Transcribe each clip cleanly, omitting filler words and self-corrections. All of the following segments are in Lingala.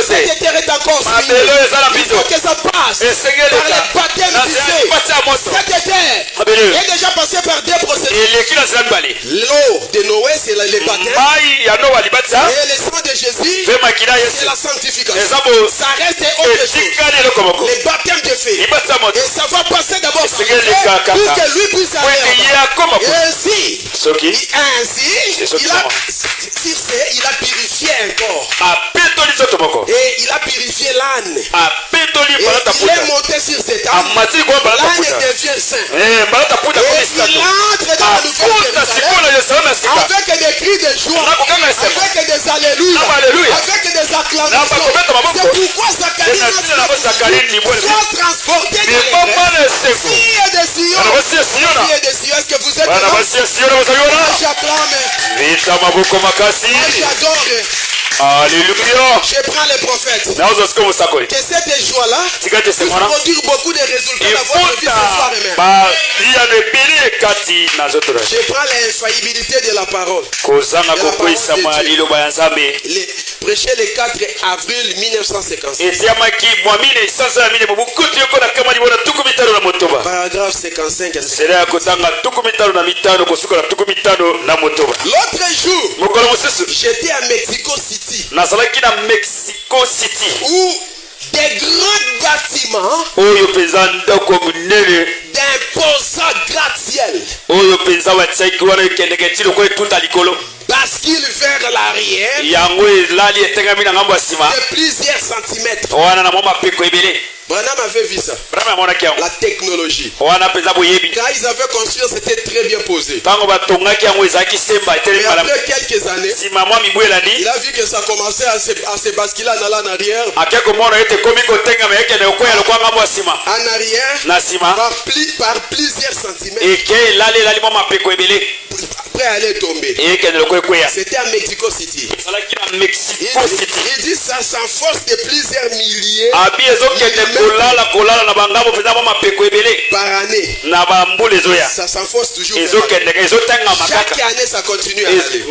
Cette terre est encore fine. Il faut que ça passe par le baptême du feu. Cette terre est déjà passée par deux processus. L'eau de Noé, c'est le baptême. Et le sang de Jésus, c'est la sanctification. Ça reste autre chose. Le baptême de feu. Et ça va passer d'abord par le feu pour que lui puisse aller. Ainsi, il a purifié un corps. Et il a purifié l'âne. Et il est monté sur cet âne. L'âne devient saint. Et il entre dans la nouvelle Jérusalem avec des cris de joie, avec des alléluia, avec des acclamations. C'est pourquoi Zacharie soit transporté dans les filles de Sion. Filles de Sion, est-ce que vous êtes là? J'acclame. J'adore. Alléluia. Je prends les prophètes. Que cette joie-là puisse produire beaucoup de résultats dans votre vie ce soir même. Je prends l'infaillibilité de la parole. Prêcher le 4 avril 1955. Paragraphe 55. L'autre jour, j'étais à Mexico City. Où des grands bâtiments d'imposants gratte-ciel basculent vers l'arrière de plusieurs centimètres. Branham avait vu ça. La technologie. Quand ils avaient construit, c'était très bien posé. Mais après quelques années, il a vu que ça commençait à se basculer en allant en arrière. En arrière, par plusieurs centimètres. Après aller tomber. C'était à Mexico City. Il dit ça s'enforce de plusieurs milliers par année. Ça s'enforce toujours. Chaque année ça continue à aller.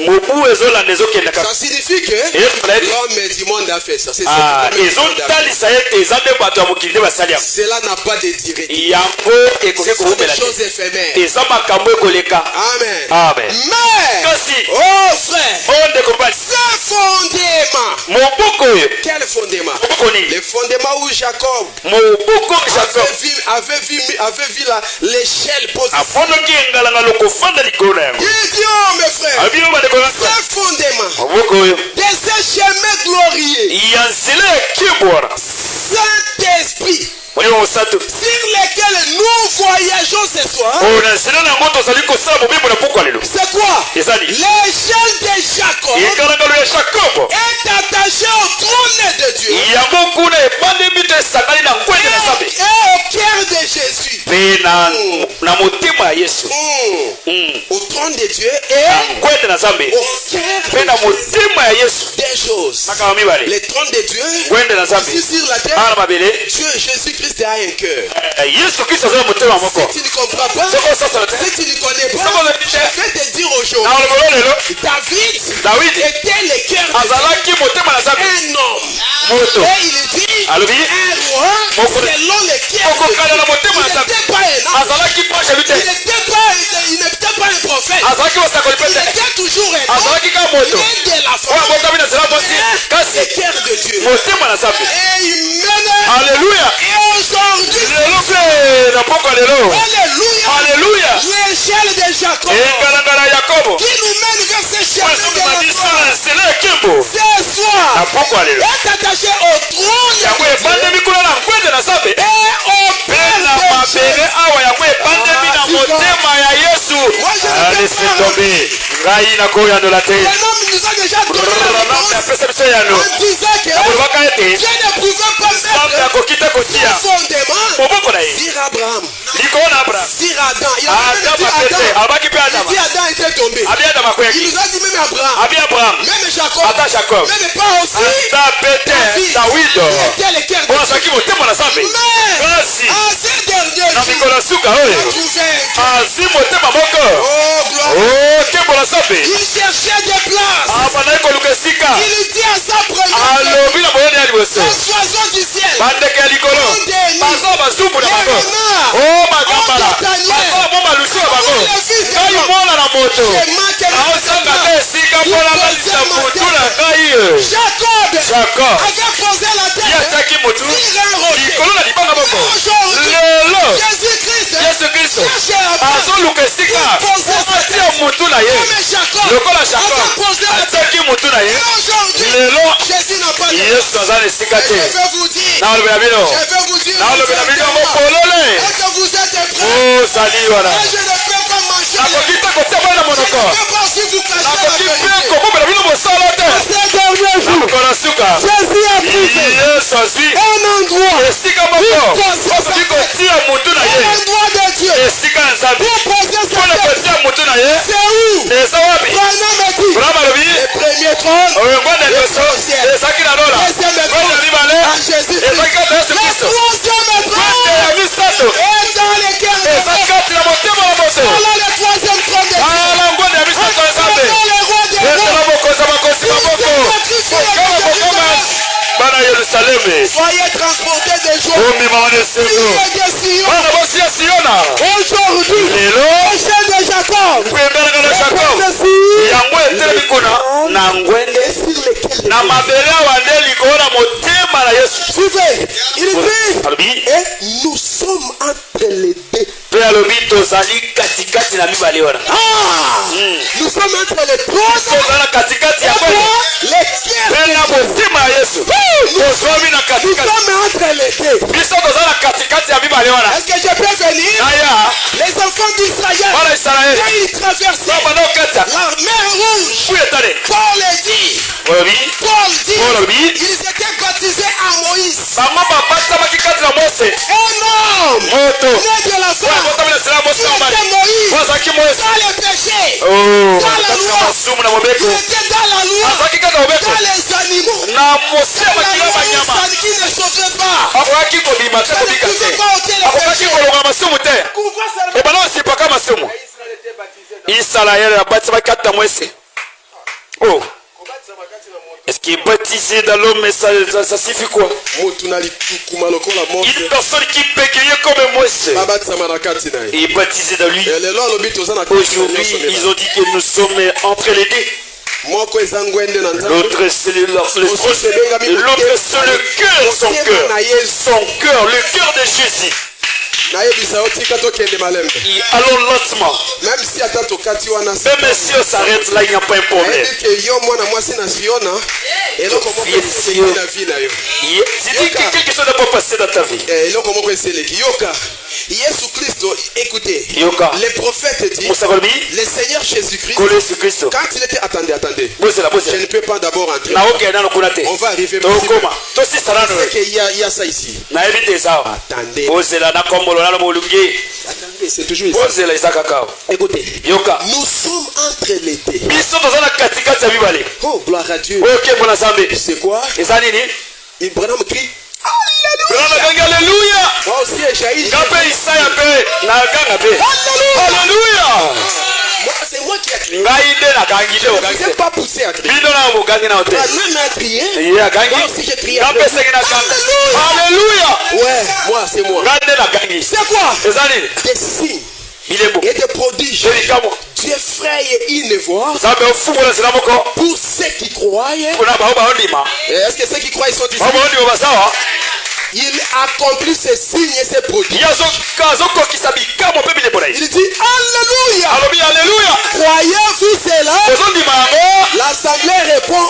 Ça signifie que l'homme du monde a fait ça. Cela n'a pas de durée. Ce sont des choses éphémères. Amen. Mais, oh frère, ce fondement. Quel fondement? Le fondement où Jacob avait vu l'échelle posée. Il dit, oh mes frères, ce fondement de ce chemin glorieux, Saint-Esprit, sur lesquels nous voyageons ce soir, c'est quoi? L'échelle de Jacob est attachée au trône de Dieu et au cœur de Jésus. Au trône de Dieu et au cœur de Jésus. Des choses. Le trône de Dieu, ici sur la terre, Dieu, Jésus-Christ a un cœur. Si tu ne comprends pas, si tu ne connais pas, je vais te dire aujourd'hui, David était le cœur de Dieu. Un homme. Et il dit, un roi selon le cœur de Dieu. Il n'était pas un prophète. Il était toujours un homme. Il est de la famille. Le cœur de Dieu. Et il mène. Alléluia. Et aujourd'hui, Alléluia. L'échelle de Jacob qui nous mène vers ce chemin de la gloire. Ce soir est attaché au trône et au Père de nous a déjà donné la réponse en disant que Dieu ne pouvait pas mettre son fondement sur Abraham, sur Adam. Il a dit Adam était tombé. Il nous a dit même Abraham, même Jacob, même pas aussi David était le cœur de Dieu. Mais à ces derniers jours, oh gloire, il cherchait des places. Il dit à sa première liboso. Les oiseaux du ciel. Bandeke ya likolo. Baza bazumbu na bango. Oh magambala. Baza bomba lusu ya bango. Ngai mwana na moto. Aosanga te esika mpona nalisa mutu na ngai. Jacob avait posé la tête. Yataki mutu. Likolo na libanga moko. Lelo. Yesu Kristo. Azoluka esika. Atia mutu na ye. Lokola Jacob. Ataki mutu na ye. Lelo. Yesu aza na esika te. Na olobela bino. Na olobela bino mokolole. Ozali wana. Nakoki te kotia bana monoko. Nakoki mpe kokobela bino mosala te. Nakokona suka. Yesu azwi esika moko. Okoki kotia mutu na ye. Esika ya Nzambe. Mpona kotia mutu na ye. Eza wapi? Brahma alobi. Oyo ngwanda liboso. Ezaki na lola. Ngwanda mibale. Ezaki kati na Yesu Kristo. Ngwanda ya misato. Ezaki kati na motema na moto. Ala ngwanda ya misato ya Nzambe. Ezala bokoza bakosi maboko. Kokama bokoma. Bana Yerusaleme. Soyez transportés des jours. Bana bosi ya Siona. Aujourd'hui, Lelo. prochain de Jacob. Kuyembelaka na Jacob. Yango etelemi kuna na ngwende na mabele awande likolo na motema na Yesu. Suivez. Il dit, et nous sommes entre les deux. Pe alobi tozali katikati na mibale wana. Nous sommes entre les trois. Tozala katikati ya ngwende. Pe na motema ya Yesu. Tozomi na Nous katikati. sommes entre les deux. Biso tozala katikati ya mibale wana. Est-ce que je peux venir? Aya. Les enfants d'Israël, Bana Israeli. quand ils traversaient Bana okata. la mer rouge, Kuyetale. Paul dit, ils étaient baptisés à Moïse. Bango babasamaki kati na Mose. Un homme Moto. né de la femme, Moïse, Wazaki Mose. dans le péché, Oh. dans la loi, Masumu na mobeko. il était dans la loi, Azaki kaka mobeko. dans les animaux, Na mose dans la makila loi banyama. qui ne sautait pas. Akokaki kobima te kobika te. Akokaki kolonga masumu te. Ebana osipaka masumu. Israël abatisaki kati na Mose. Oh. Est-ce qu'il est baptisé dans l'homme, mais ça suffit quoi? Une personne qui peut guérir comme Moïse. Il est baptisé dans lui. Aujourd'hui, ils ont dit que nous sommes entre les deux. L'autre c'est l'autre c'est le cœur, son cœur, le cœur de Jésus. Et allons lentement. Même si on s'arrête là, il n'y a pas un problème. Tu dis que quelque chose n'a pas passé dans ta vie. Écoutez, les prophètes disent, le Seigneur Jésus-Christ, quand il était, attendez, je ne peux pas d'abord entrer. On va arriver. Il y a ça ici. Attendez. C'est toujours ici. Écoutez, nous sommes entre les deux. Oh, gloire à Dieu. C'est quoi? Ibrahim crie Alléluia. Moi aussi, Esaïe. Alléluia. C'est moi qui ai crié. Je ne vous ai pas poussé à crier. Même à crier. Moi aussi j'ai crié. Alléluia. Ouais, moi c'est moi. C'est quoi? Des signes et des prodiges. Dieu fraye une voix pour ceux qui croient. Est-ce que ceux qui croient ils sont ici? Il accomplit ses signes et ses prodiges. Il dit Alléluia. Croyez-vous cela? L'assemblée répond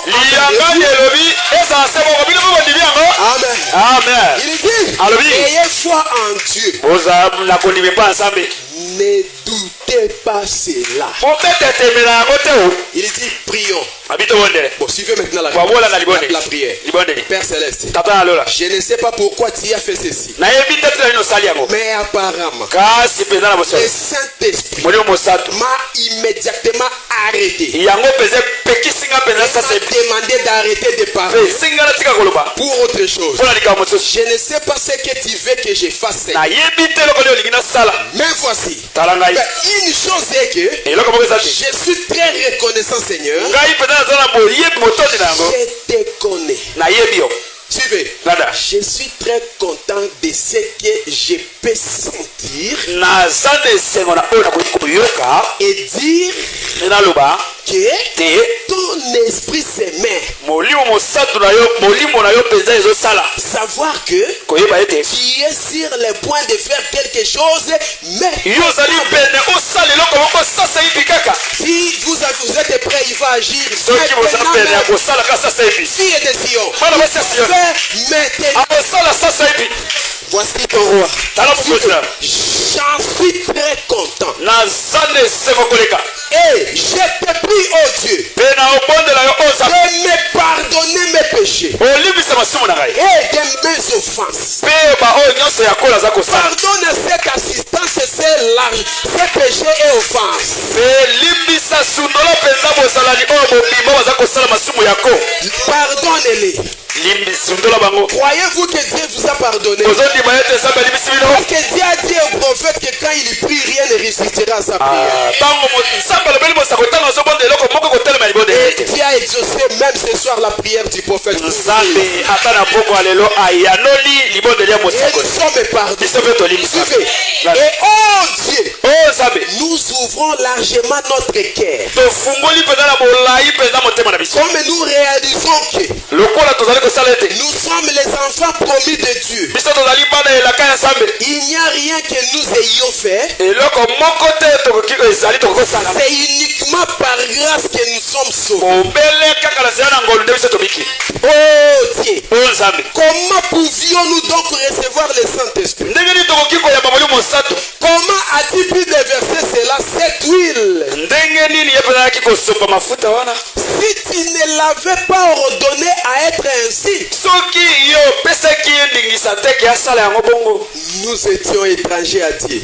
Amen. Il dit ayez foi en Dieu. Ne doutez pas cela. Il dit prions. Bon, suivez maintenant la prière. Père Céleste, je ne sais pas pourquoi tu as fait ceci, mais apparemment le Saint-Esprit m'a immédiatement arrêté. Il m'a demandé d'arrêter de parler pour autre chose. Je ne sais pas ce que tu veux que je fasse, mais voici, une chose est que je suis très reconnaissant, Seigneur. Je te connais. Suivez. Je suis très content de ce que je peux sentir et dire que ton esprit s'aimait. Savoir que tu es sur le point de faire quelque chose, mais si vous êtes prêts, il va agir. Fille de Sion, voici ton roi. J'en suis très content. Et je te prie, oh Dieu, de me pardonner mes péchés et de mes offenses. Pardonne cette assistance, ces péchés et offenses. Pardonnez-les. Croyez-vous que Dieu vous a pardonné? Parce que Dieu a dit au prophète que quand il prie, rien ne résistera à sa prière. Et Dieu a exaucé même ce soir la prière du prophète. Et nous sommes pardonnés. Et oh Dieu, nous ouvrons largement notre cœur. Comme nous réalisons que nous sommes les enfants promis de Dieu. Il n'y a rien que nous ayons fait. C'est uniquement par grâce que nous sommes sauvés. Oh Dieu, comment pouvions-nous donc recevoir le Saint-Esprit? Comment as-tu pu déverser cela, cette huile? Si tu ne l'avais pas ordonné à être ainsi, nous étions étrangers à Dieu,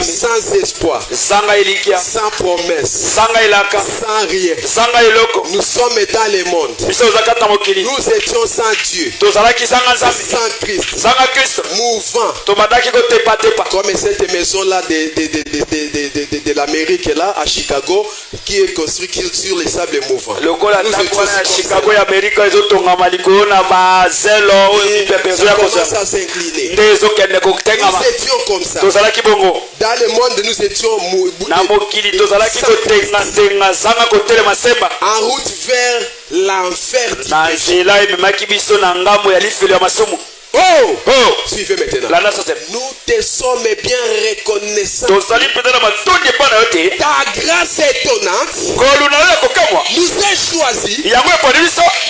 sans espoir, sans promesse, sans rien. Nous sommes dans le monde. Nous étions sans Dieu, sans Christ, mouvant comme cette maison-là de l'Amérique là à Chicago qui est construite sur les sables mouvants. Nous ça s'incliner. Nous étions comme ça. Dans le monde, nous étions en route vers l'enfer. Oh, suivez maintenant. Nous te sommes bien reconnaissants. Ta grâce étonnante nous a choisis,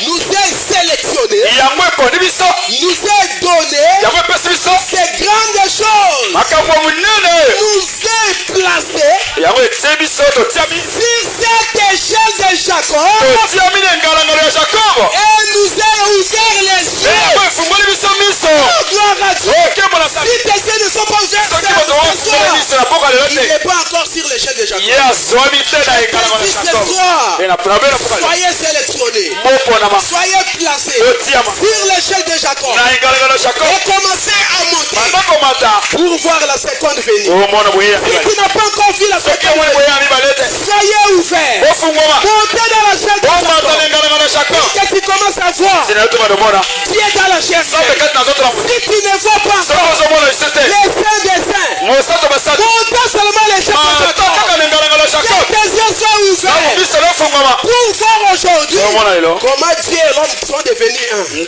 nous a sélectionnés, nous a donné ces grandes choses, nous a placés sur cette échelle de Jacob et nous a ouvert les yeux. Oh, gloire à Dieu. Si tes yeux ne sont pas ouverts, il n'est pas encore sur l'échelle de Jacob. Soyez sélectionnés, soyez placés sur l'échelle de Jacob et commencez à monter pour voir la seconde venue. Si tu n'as pas encore vu la seconde venue, soyez ouverts, montez dans la chaîne de Jacob et que tu commences à voir qui est dans la chaîne. Si tu ne vois pas les saints des saints, monte seulement les chaînes de Jacob. Que tes yeux soient ouverts pour voir aujourd'hui comment Dieu et l'homme sont devenus un. Si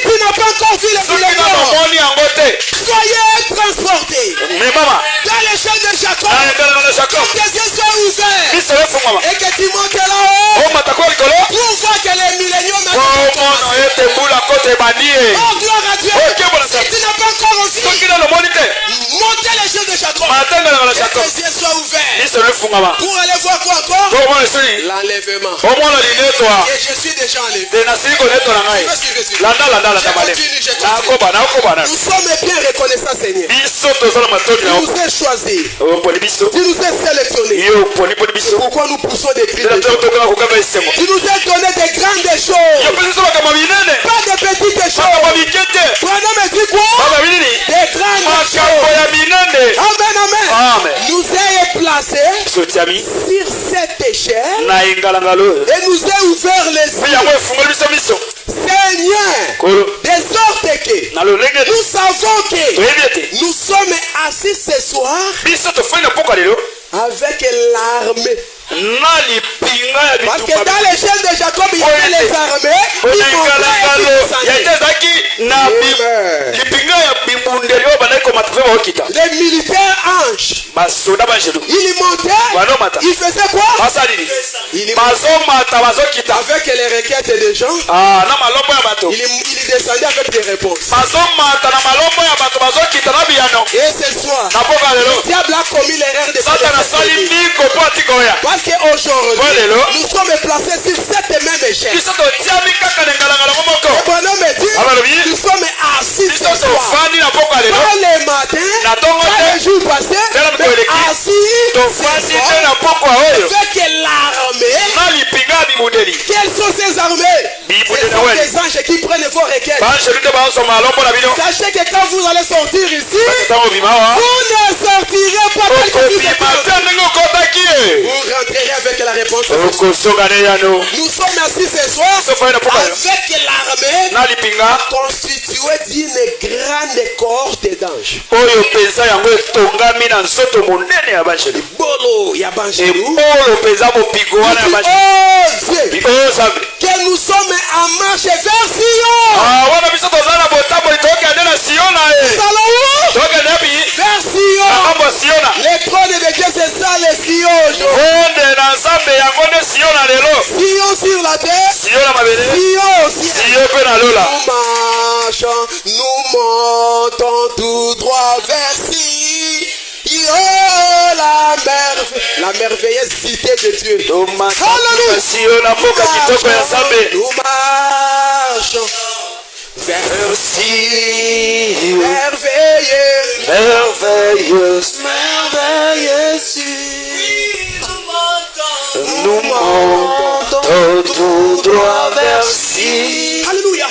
tu n'as pas encore vu les millénaires, soyez transportés dans les chaînes de Jacob. Que tes yeux soient ouverts et que tu montes là-haut pour voir que les milléniaux maintenant oh, gloire à Dieu. Si tu n'as pas encore vu, montez les chaînes de Jacob. Que tes yeux soient ouverts pour aller voir quoi encore? L'enlèvement. Et je suis déjà enlevé. Nous sommes bien reconnaissants, Seigneur. Tu nous as choisis. Tu nous as sélectionnés. C'est pourquoi nous poussons des cris de joie. Tu nous as donné des grandes choses, pas de petites choses. Prenons dit quoi? Des grandes choses. Amen, amen. Nous ayons placés sur cette échelle et nous a ouvert les yeux. Seigneur, de sorte que nous savons que nous sommes assis ce soir avec l'armée. Parce que dans l'échelle de Jacob, il y avait les armées les militaires anges. Ils montaient. Ils faisaient quoi? Ils montaient avec les requêtes des gens. Ils descendaient avec des réponses. Et ce soir, le diable a commis l'erreur de parce qu'aujourd'hui, nous sommes placés sur cette même échelle. Le bonhomme me dit, nous sommes assis ce soir. Pas le matin, pas le jour passé, mais assis ce soir avec l'armée. Quelles sont ces armées? Ce sont des anges qui prennent vos requêtes. Sachez que quand vous allez sortir ici, vous ne sortirez pas vous rentrerez avec la réponse. Nous sommes assis ce soir avec l'armée constituée d'une grande cohorte d'anges. Que nous sommes en marche vers Sion. Vers Sion. Les trônes de Dieu, c'est ça les Sion aujourd'hui. Sion sur la terre. Sion au ciel. Nous montons tout droit vers Sion. La merveilleuse cité de Dieu. Alléluia. Nous marchons vers Sion. Merveilleuse. Nous montons tout droit vers Sion. Alléluia.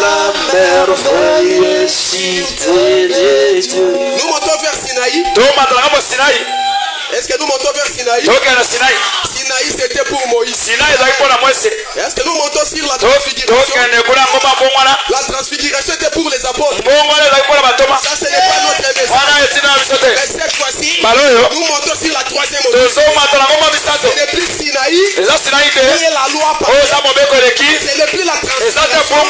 La merveilleuse cité de Dieu. Nous montons vers Sinaï. Est-ce que nous montons vers Sinaï? Sinaï c'était pour Moïse. Est-ce que nous montons sur la transfiguration? La transfiguration était pour les apôtres. Ça ce n'est pas notre message. Mais cette fois-ci, nous montons sur la troisième autorité. Ce n'est plus Sinaï qui est la loi par ce n'est plus la transfiguration.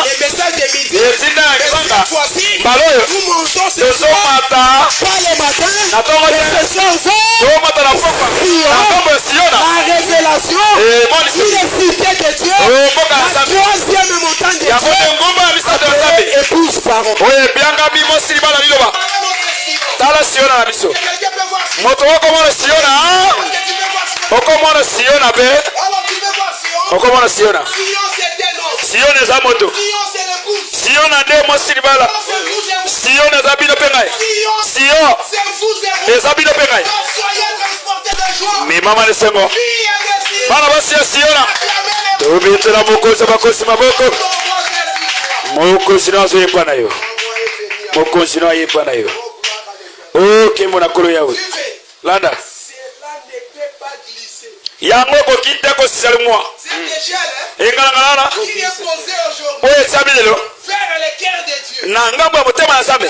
Les messages de midi. Mais cette fois-ci, nous montons ce soir, pas le matin, mais ce soir la révélation, l'unicité de Dieu, la troisième montagne de Dieu, épouse parole. Mais maman ne sait pas. Bana basi ya Siona. Tubitira mukozi bakozi maboko. Mukozi nazo yepana yo. Mukozi nazo yepana yo. Okay mona kolo yawe. Landa. Yango ko kite ko selmoi. Engala qui est posé aujourd'hui. Sabilo. Vers le cœur de Dieu. Na ngambo motema nzambe.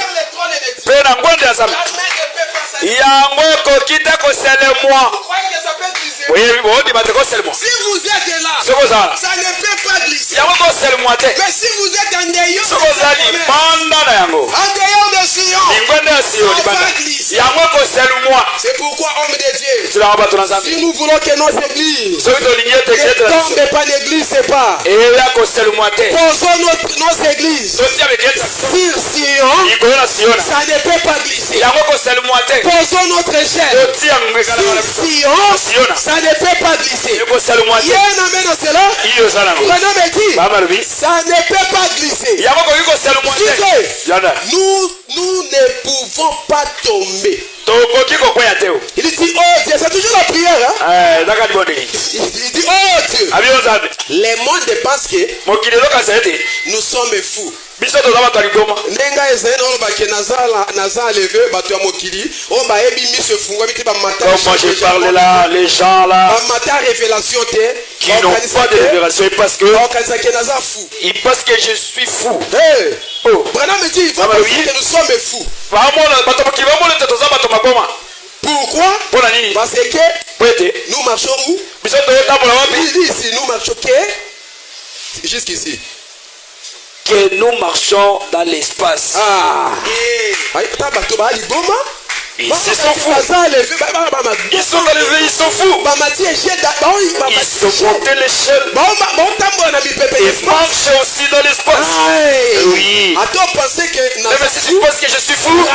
Pe na ngonde nzambe. Yango ko kite ko selmoi. Oui, si vous êtes là, ça ne peut pas glisser. Mais si vous êtes en dehors de Sion, ça va glisser. C'est pourquoi, homme de Dieu, si nous voulons que nos églises ne tombent pas, ne glissent pas, posons nos églises sur Sion, ça ne peut pas glisser. Posons notre échelle sur Sion, ça ne peut pas glisser. Il y a un amen à cela. Prenons dit, ça ne peut pas glisser. Nous ne pouvons pas tomber. Il dit, oh Dieu, c'est toujours la prière. Hein? Il dit, oh Dieu. Les mondes pensent que nous sommes fous. Nenga ezali na bake naza levé bato ya mokili o ba ebi miso fungwa biti ba mata. Moi je parle là, les gens là ba mata révélation te qui n'ont pas de révélation parce que ils pensent que je suis fou. Oh, Branham me dit il faut que nous sommes fous. Pourquoi? Parce que nous marchons où? Ici, nous marchons jusqu'ici. Que nous marchons dans l'espace. Ils se sont fous. Ils sont élevés, ils sont fous. Ils sont montés l'échelle. Ils marchent aussi dans l'espace. Oui. Même si tu penses que je suis fou, même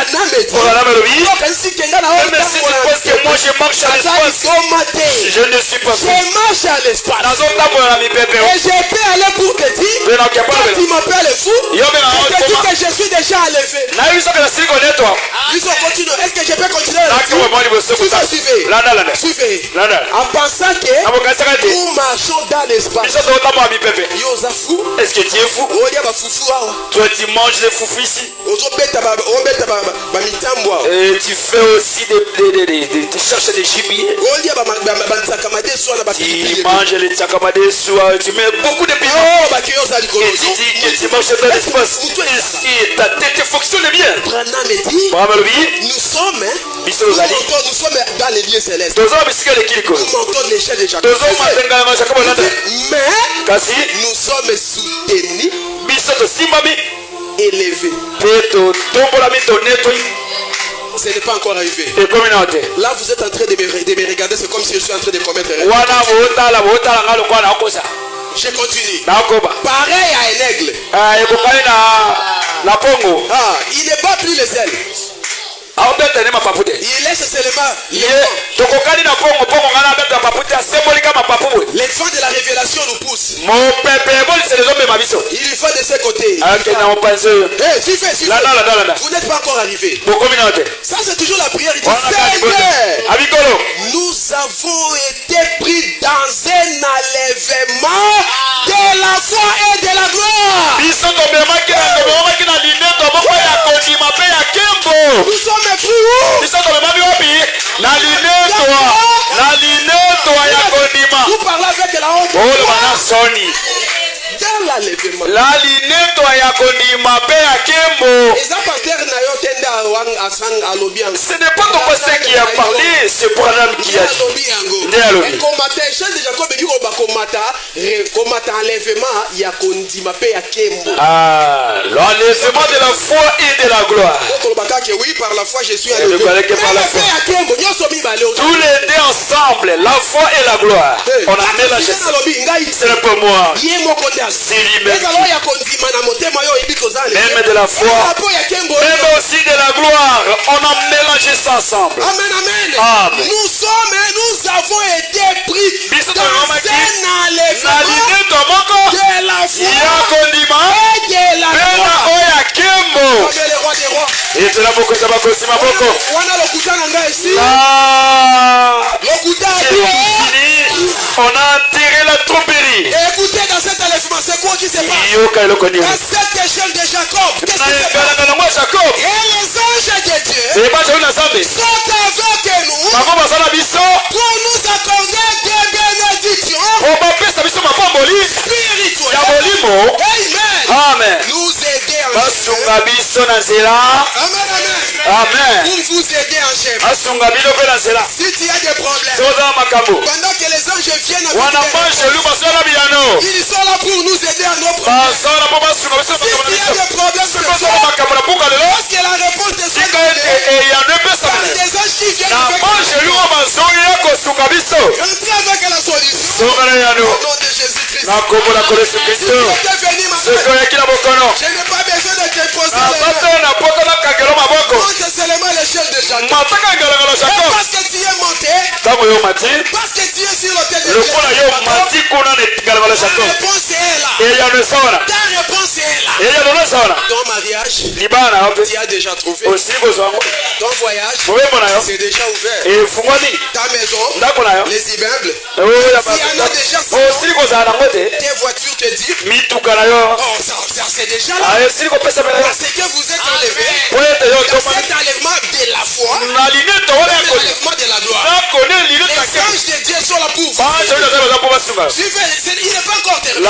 si tu penses que moi je marche à l'espace, je ne suis pas fou. Je marche à l'espace. Et je peux aller pour te dire, quand tu m'appelles fou, je te dis que je suis déjà enlevé. Est-ce que je peux continuer suivez. En pensant que nous marchons dans l'espace. Est-ce que tu es fou? Toi tu manges des foufous ici. Et tu fais aussi tu cherches des gibiers. Tu manges les tsakamade soir. Tu mets beaucoup de piment. Et tu dis que tu marches dans l'espace. Et ta tête fonctionne bien. Nous sommes dans les lieux célestes. Nous montons l'échelle de Jacob. Mais nous sommes soutenus, élevés. Ce n'est pas encore arrivé. Là, vous êtes en train de me regarder, c'est comme si je suis en train de commettre un je continue. Pareil à un aigle. Il ne bat plus les ailes. Il laisse seulement les fans de la révélation nous poussent. Il faut de ce côté. Vous n'êtes pas encore arrivé. Ça c'est toujours la prière. Nous avons été pris dans un enlèvement de la foi et de la gloire. Nous sommes pris où? Vous parlez avec la honte. Dans l'enlèvement. Ce n'est pas ton pasteur qui a parlé, c'est Branham qui a dit. L'enlèvement de la foi et de la gloire. Oui, par la foi je suis enlevé. Tous les deux ensemble, la foi et la gloire. On a mélangé ça. Ce n'est pas moi. C'est lui-même. Même de la foi, même aussi de la gloire. On a mélangé ça ensemble. Amen, amen. Nous avons été pris dans un enlèvement de la foi et de la gloire. On a enterré la tromperie. Écoutez, dans cet enlèvement, c'est quoi qui se passe? Dans cette échelle de Jacob, qu'est-ce qui se passe? Et les anges de Dieu sont avec nous pour nous accorder des bénédictions spirituelles. Amen. Nous aider en chef. Amen. Pour vous aider en chef. Si tu as des problèmes, pendant que les anges viennent ils sont là pour nous aider à nos problèmes. Si tu as des problèmes, parce que la réponse est par des anges qui viennent avec nous. Entrez avec la solution. Au nom de Jésus-Christ. Je n'ai pas besoin de te poser les mains. Monte seulement l'échelle de Jacob. Et parce que tu es monté, parce que tu es sur l'autel de Jacob, ta réponse est là. Ta réponse est là. Ton mariage, tu as déjà trouvé. Ton voyage, c'est déjà ouvert. Ta maison, les immeubles, tu en as déjà. tes voitures te disent oh ça c'est déjà là parce que vous êtes enlevé cet enlèvement de la foi l'enlèvement de la gloire. Les anges de Dieu sont là pour vous. Il n'est pas encore terminé.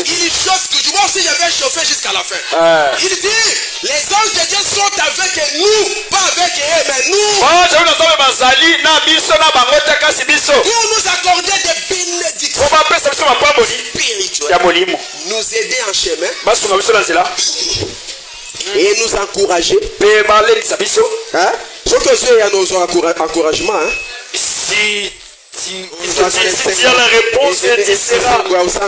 Il chauffe toujours. Moi aussi j'avais chauffé jusqu'à la fin. Il dit les anges de Dieu sont avec nous, pas avec eux, mais nous. Pour nous accorder des bénédictions spirituelles, nous aider en chemin et nous encourager. Hein? Ce que c'est à nos encouragements. Hein? Si tu as la réponse,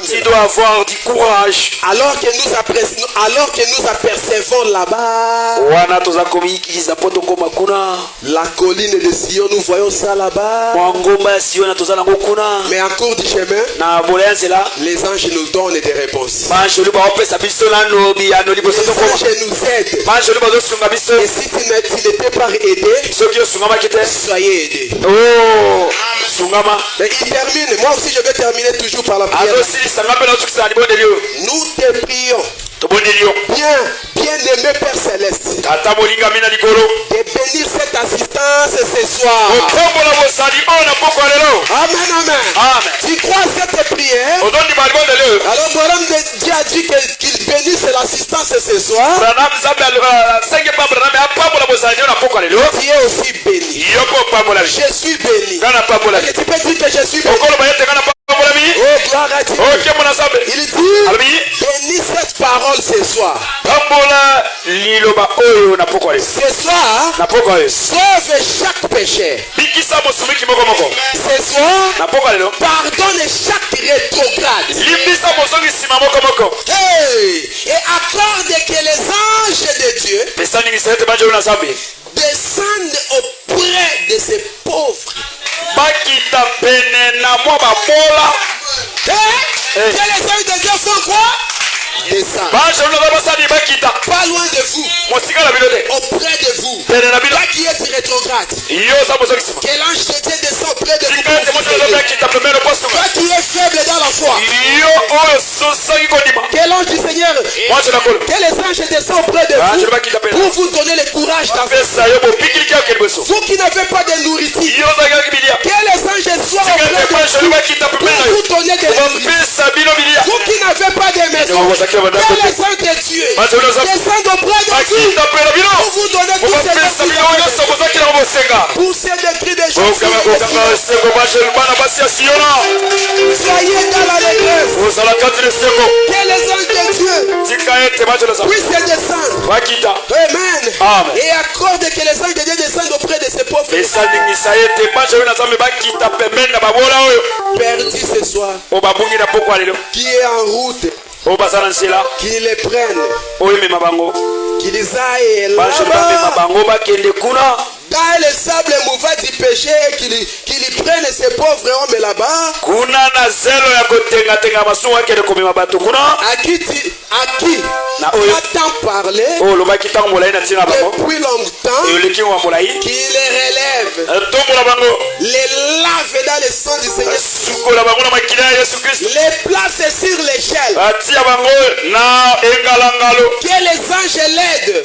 tu dois avoir du courage. Alors que nous apercevons là-bas la colline de Sion, nous voyons ça là-bas. Mais en cours du chemin, les anges nous donnent des réponses. Les anges nous aident. Et si tu n'étais pas aidé, soyez aidé. Mais il termine. Moi aussi je vais terminer toujours par la prière. Nous te prions. Bien aimé Père Céleste, de bénir cette assistance ce soir. Amen. Tu crois cette prière? Alors Bonhomme de Dieu a dit qu'il bénisse l'assistance ce soir. Tu es aussi béni. Je suis béni. Et tu peux dire que je suis béni. Oh, gloire à Dieu. Il dit, bénis cette parole ce soir. Ce soir, sauve chaque péché. Ce soir, pardonne chaque rétrograde. Hey, et accorde que les anges de Dieu descendent auprès de ces pauvres. Que les anges de Dieu font quoi? Descendre. Pas loin de vous. Auprès de vous. Toi qui êtes rétrograde. Que l'ange de Dieu descend auprès de vous. Toi qui es faible dans la foi. Que l'ange du Seigneur. Que les anges descendent auprès de vous. Pour vous donner le courage d'avancer. Vous qui n'avez pas de nourriture. Que les anges soient auprès de vous. Pour vous donner de nourriture. Vous qui n'avez pas de maison. Que les anges de Dieu descendent auprès de vous pour vous donner tous ces pour ces décrets de Jésus. Soyez dans la détresse. Que les anges de Dieu puissent descendre. Amen. Et accorde que les anges de Dieu descendent auprès de ces pauvres. Perdu ce soir. Qui est en route. Qu'ils les prennent, qu'ils aillent là-bas dans le sable mouvant du péché, qu'ils prennent ces pauvres hommes là-bas à qui attend parler depuis longtemps, qui les relève, les lave dans le sang du Seigneur, les place sur l'échelle, que les anges l'aident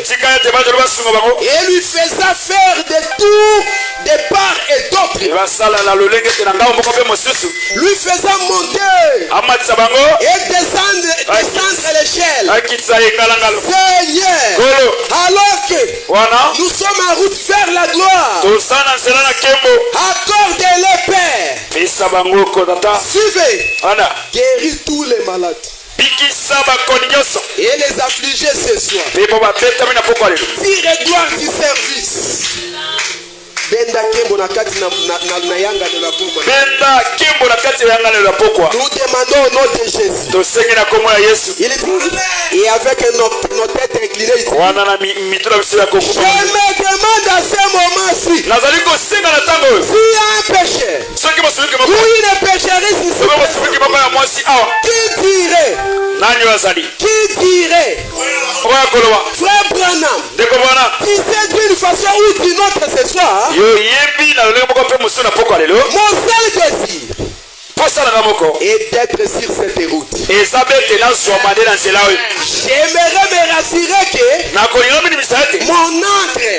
et lui faisant faire des tours de part et d'autre, lui faisant monter et descendre l'échelle. Seigneur, alors que nous sommes en route vers la gloire, accorde-le Père. Suivez, guéris tous les malades et les affligés ce soir. Tire gloire du service. Benda Kembo na kati na yanga de la pokwa. Benda Kembo na kati na yanga de la pokwa. Nous demandons au nom de Jésus. Tosenge na komo ya Yesu. Il dit et avec nos têtes inclinées. Wana na mitula bisila ko. Je me demande à ce moment-ci. Nazali ko senga na tango. S'il y a un péché. Soki basuki mako. Oui, une pécheresse ici. Soki basuki mako ya mwasi awa. Qui dirait? Nani wazali? Qui dirait? Oya kolowa. Frère Branham. Deko bwana. Tu sais d'une façon ou d'une autre ce soir. Mon seul désir, et d'être sur cette route. J'aimerais me rassurer que mon encre,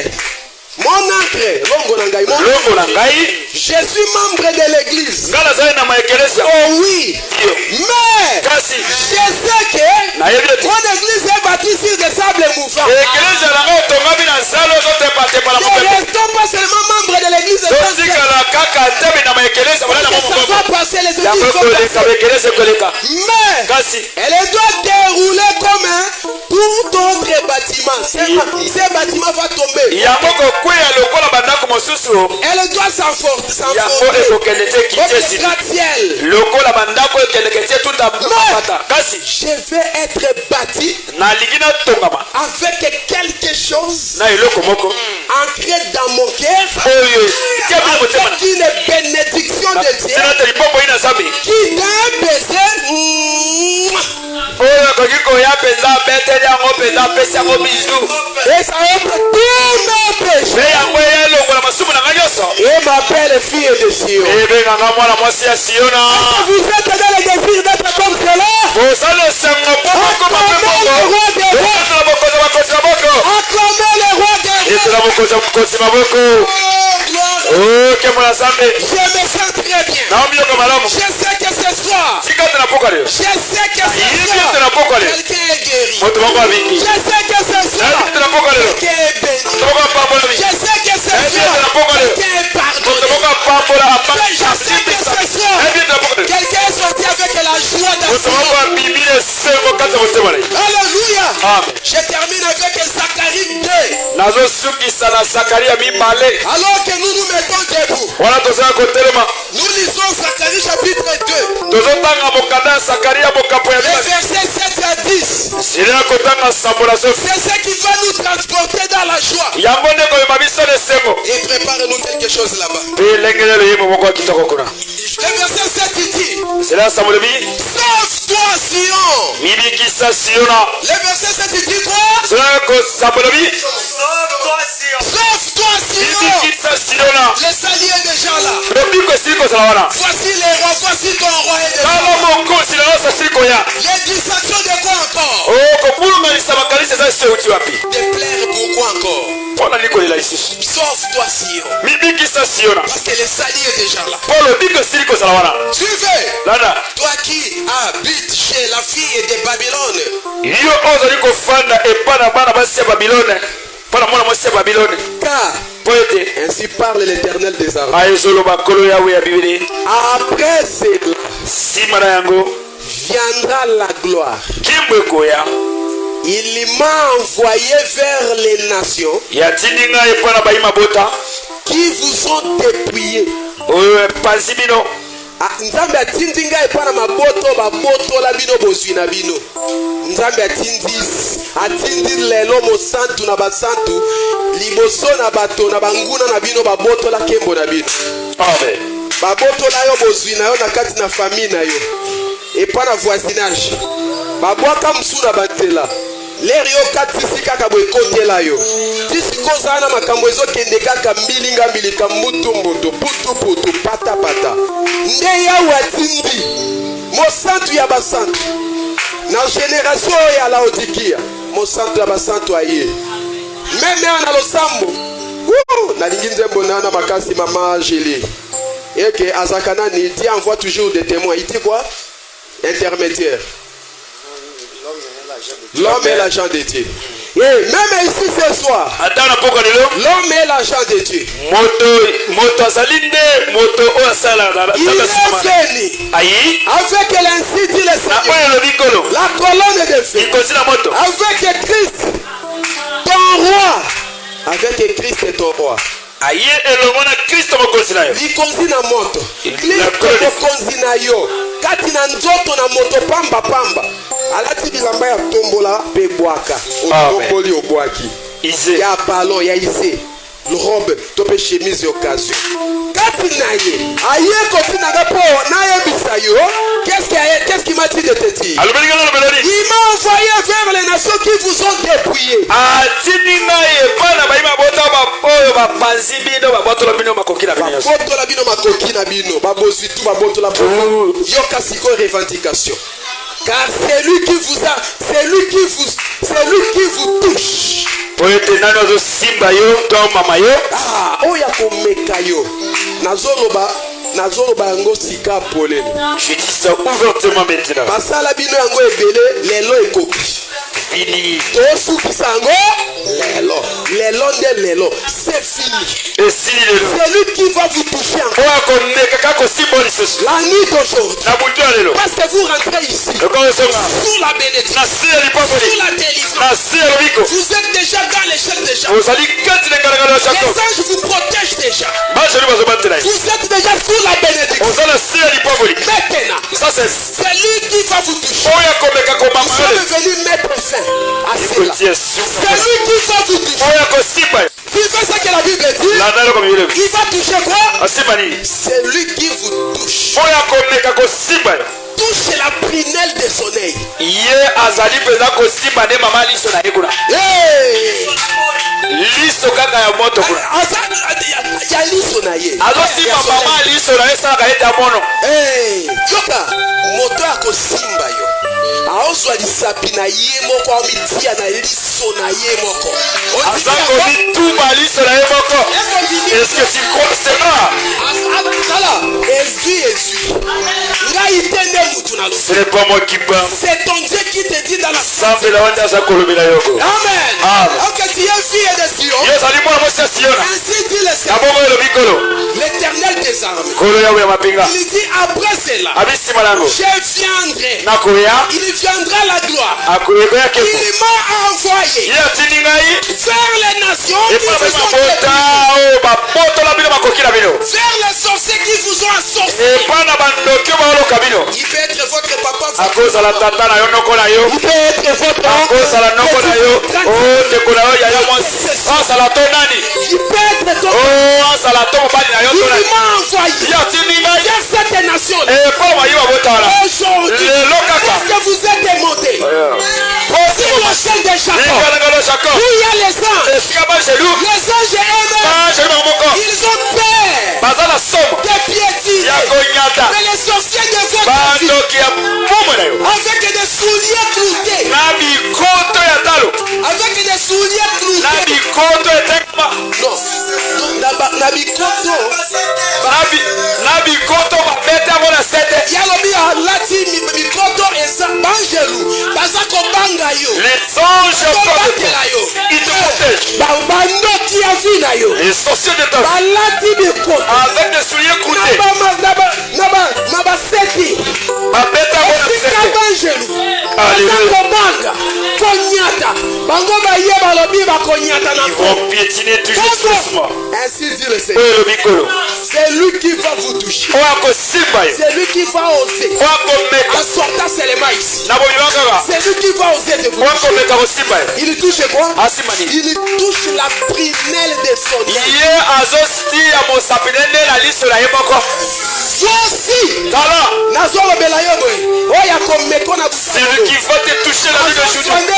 je suis membre de l'église. Oh oui, mais je sais que mon église est bâtie sur des sables mouvants. Ne restons pas seulement membres de l'église. Ça va passer les églises. Mais elle doit dérouler comme tout autre bâtiment. Ce bâtiment va tomber. Elle doit s'enfoncer je vais être bâti avec quelque chose ancré dans mon cœur, avec une bénédiction de Dieu qui d'un baiser et ça ouvre tous mes péchés et m'appelle fille de Sion. Vous êtes dans le désir d'être comme cela. Acclamez le roi des rois. Acclamez le roi des rois. Je me sens très bien. Je sais que ce soir, quelqu'un est guéri. Je sais que ce soir, quelqu'un est béni. Je sais que ce soir, quelqu'un est pardonné. Je sais que ce soir, quelqu'un est sorti avec la joie dans son âme. Alléluia. Je termine avec Zacharie 2. Alors que nous nous mettons debout, nous lisons Zacharie chapitre 2. Les versets 7 à 10. C'est ce qui va nous transporter dans la joie. Et prépare-nous quelque chose là-bas. Le verset 7 il dit, sauve-toi Sion. Le verset 7 il dit quoi? Sauve-toi Sion. Le salut est déjà là. Voici les rois, voici ton roi est déjà là. Les distractions de quoi encore? De plaire pourquoi encore? Sauve-toi Sion. Parce que le salut est déjà là. Suivez. Toi qui habites chez la fille de Babylone. Car ainsi parle l'Éternel des armées. Après cela viendra la gloire. Il m'a envoyé vers les nations qui vous ont dépouillés. Nzambe atindi ngai pana maboto babotola bino bozwi na bino. Nzambe atindi lelo mosantu na basantu liboso na bato na banguna na bino babotola kembo na bino. Amen. Babotola yo bozwi na yo na kati na famille na yo. Et pas na voisinage. Babwaka msuna batela. Leri yo katisi kaka boye kotela yo. Tisi kozana makambo ezokende kaka mbilinga mbilika mutu mutu putu putu pata pata. Nde ya watindi mosantu ya basantu na génération ya Laodikia mosantu ya basantu aye meme na losambo na linginze bonana makasi mama Julie et que azakana ni dit envoie toujours des témoins. Il dit quoi? Intermédiaire. L'homme est l'agent de Dieu. Et même ici ce soir, l'homme est l'agent de Dieu. Il est venu avec l'insi dit le Seigneur, la colonne de feu, avec Christ, ton roi, avec Christ et ton roi. Likonzi na moto Kristo mokonzi na yo kati na nzoto na moto pamba pamba alati bilamba ya tombola pe bwaka otomboli obwaki ya ballon ya ise robe to pe chemise occasion kati na ye aye kotina gapo na ye bisayo qu'est-ce qui m'a dit de te dire? Il m'a envoyé vers les nations qui vous ont dépouillé. bapanzi bino babotola bino makoki na bino. Babotola bino makoki na bino. Babosi tout babotola bino. Yoka siko revendication. Car c'est lui qui vous a, c'est lui qui vous touche. Oete nano zo simba yo to mama yo. Ah, oya komeka yo. Nazoloba yango sika polele. Je dis ça ouvertement maintenant. Basala bino yango ebele lelo ekoki. Fini. Tosukisa yango lelo nde lelo. C'est fini. Et si lelo. C'est lui qui va vous toucher encore. Oya komeka kako simboli soso. La nuit d'aujourd'hui. Na butu lelo. Parce que vous rentrez ici. Sous la bénédiction. Sous la délivrance. Vous êtes déjà dans l'échelle déjà. Les anges vous protègent déjà. Vous êtes déjà sous la bénédiction. Maintenant, c'est lui qui va vous toucher. Nous sommes venus mettre fin à cela. C'est lui qui va vous toucher. Tu fais ce que la Bible dit. Il va toucher quoi? C'est lui qui vous touche. Touche la prunelle de son œil. Liso kaka ya moto kuna. Ya liso na ye. Azosimba mama liso na esa ka eta mono. Yoka moto akosimba yo. Aozwa lisapi na ye moko omitia na liso na ye moko. Azako bituba liso na ye moko. Est-ce que tu crois cela? Tala, Jésus. Ngai tende mutu na lo. Ce n'est pas moi qui parle. C'est ton Dieu qui te dit dans la Sambe la wanda za kolobela yoko. Amen. Amen. Ok, tu es fille de Sion. Yes, ali mwana mosi Siona. Ainsi dit le Seigneur. Abongo lo bikolo. L'Éternel des armées. Kolo ya ya mapinga. Il dit après cela. Abisi malango. Je viendrai. Nakoya. Il viendra la gloire. Akoyeko ya kefu. Il m'a envoyé. Ya tiningai. Vers les nations qui vous ont vers les sorciers qui vous ont assorcé. Il peut être votre papa. Il peut être votre oncle. Il peut être ton il m'a envoyé vers cette nation. Aujourd'hui, est-ce que vous êtes montés sur le ciel de Jacob, où il y a les anges aiment, ils ont peur de piétiner. Mais les sorciers de votre vie, avec des souliers cloutés, avec des souliers cloutés, les sorciers de ta avec des souliers cloutés. Ils vont piétiner toujours doucement. Ainsi dit le Seigneur. C'est lui qui va vous toucher. C'est lui qui va oser. En sortant seulement ici. C'est lui qui va oser de vous toucher. Il touche quoi? Il touche la prunelle de son œil. Voici. C'est lui qui va te toucher la vie d'aujourd'hui.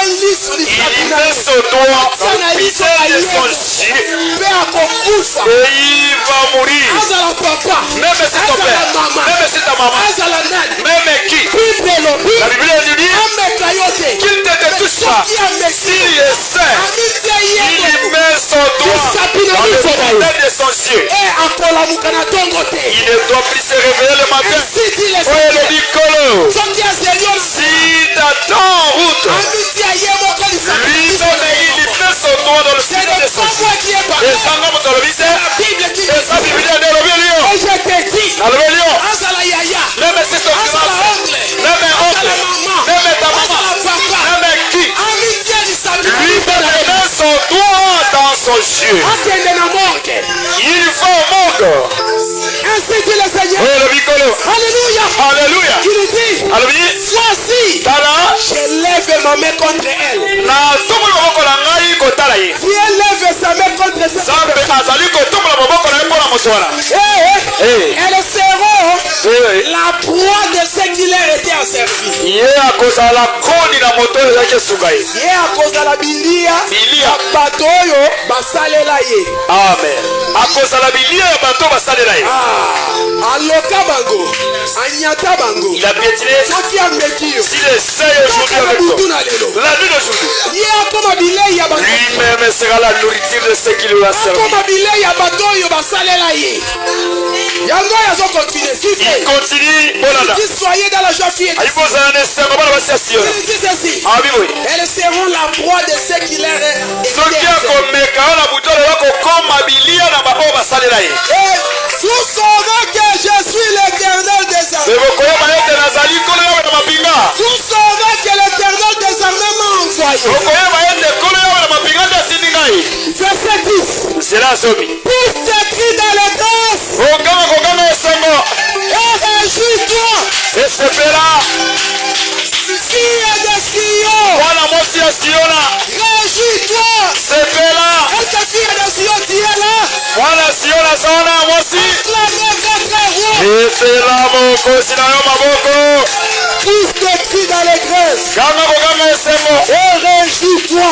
Il met son doigt dans le visage de son chien. Et il va mourir. Même si ton père, même si ta maman, même qui. La Bible dit qu'il ne te touche pas. S'il est saint, il met son doigt dans le visage de son chien. Il ne doit plus se réveiller le matin. Si t'attends en route, lui il met son doigt dans le visage de son chien. Et ça n'a pas de visage. Et ça Bible dit et je te dis, même si ton grand, même oncle, même ta maman, même qui, lui met son doigt dans son chien. Il va au monde. Ainsi dit le Seigneur. Alléluia. Alléluia. Il dit, voici, je lève ma main contre elle. Dieu lève sa main contre cette elles seront la proie de ce qui leur était servi. Ye akozala koni na moto ezaki esuka ye. Ye akozala bilia ya bato oyo basalela ye. Amen. Akozala bilia ya bato basalela ye. Aloka bango, anyata bango. Il a piétiné. Soki ameki yo. S'il essaye aujourd'hui avec toi, la nuit d'aujourd'hui, ye akoma bilei ya bato. lui-même sera la nourriture de ceux qui lui a servi. Akoma bilei ya bato oyo basalela ye. Yango yazo continue. Il continue. Si soyez dans la joie fière. Il dit ceci. Elles seront la proie de ceux qui leur est. Et vous saurez que je suis l'Éternel des armées. Vous saurez que l'Éternel des armées m'a envoyé. Verset 10. Pousse tes cris dans les grâces. Et réjouis-toi. Fille de Sion. Réjouis-toi. Est-ce que fille de Sion, tu es là? Acclamez votre roi. Pousse tes cris dans les grâces. Et réjouis-toi.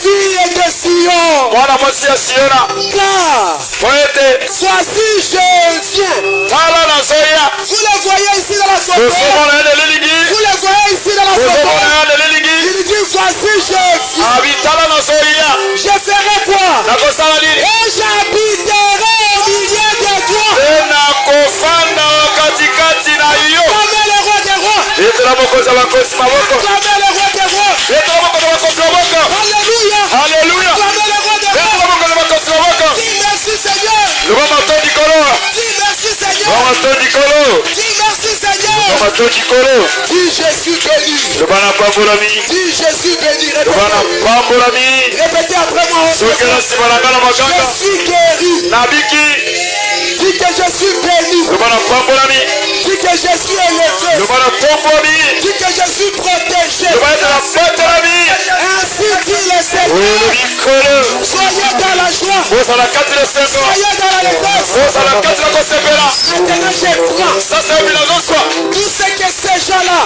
Fille de Sion. Car voici je viens. Vous le voyez ici dans la photo. Vous le voyez ici dans la photo. Il dit voici je viens. Je ferai quoi? Et j'habiterai au milieu de toi. Acclamez le roi des rois. Acclamez le roi des rois. Alléluia. Acclamez le roi des rois. Dis merci Seigneur. Dis merci Seigneur. Dis merci Seigneur. Dis je suis béni. Dis je suis béni. Répétez après moi. Je suis guéri. Dis que je suis béni. Dis que je suis élevé. Dis que je suis protégé. Ainsi dit le Seigneur. Soyez dans la joie. Soyez dans la détresse. Maintenant je prends tout ce que ces gens-là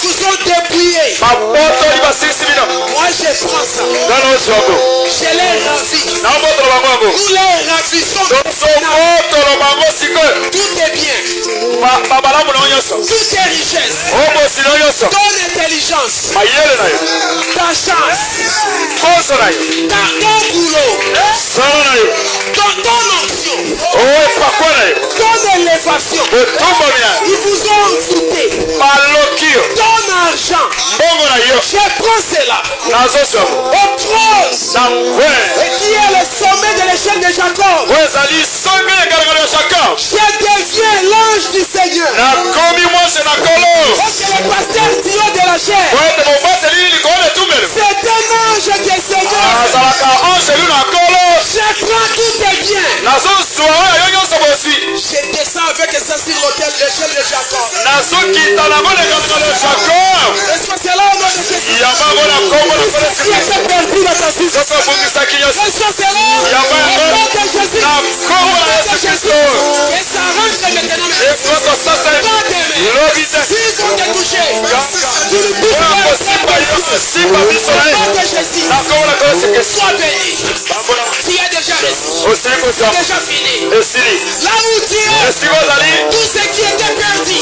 vous ont dépouillé. Moi je prends ça. Je les ravis. Nous les ravissons. Tout est bien. Toute est richesse. Ton intelligence. Ta chance. Ton boulot. Ton onction. Ton élévation. Ils vous ont envoûté. Ton argent. Je prends cela. Au trône. Et qui est le sommet de l'échelle de Jacob. Je deviens l'ange du Seigneur. Parce que le pasteur Dio de la chair. C'est un ange du Seigneur. Je prends tout est bien. Je descends avec ça sur l'autel de l'échelle de Jacob. Est-ce que c'est là au nom de Jésus? Qui était perdu dans ta vie? Est-ce que c'est là au nom de Jésus? Et ça rentre maintenant. S'ils ont été touchés, tu le bouges. Sois béni. Tu as déjà reçu. Déjà fini. Là où tu es, tout ce qui était perdu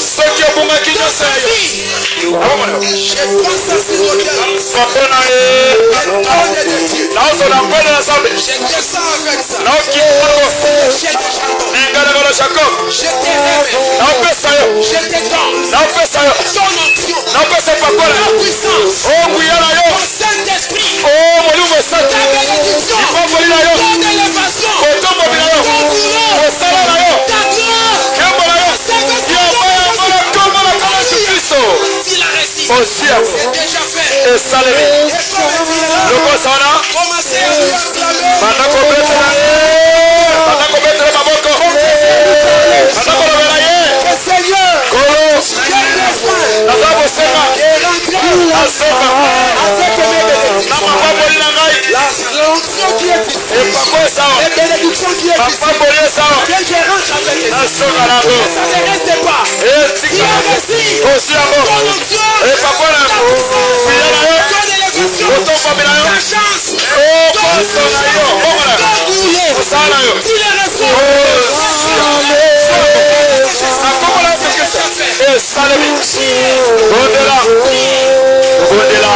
dans ta vie, je prends ça sur l'autel. Le trône de Dieu. Je descends avec ça. Je t'aime. Je t'étends. Ton onction. Ta puissance. Ton Saint-Esprit. Ta bénédiction. Ton élévation. Ton boulot. Ta gloire. S'il a réussi, c'est déjà fait. Et commencez à lui acclamer. Seigneur, l'onction qui est ici, Les bénédictions qui est ici. Que je rentre avec eux. Ça ne reste pas. Tu as reçu ton onction, ta puissance, ton élévation, ta chance, ton boulot. Tu les reçois. Au-delà.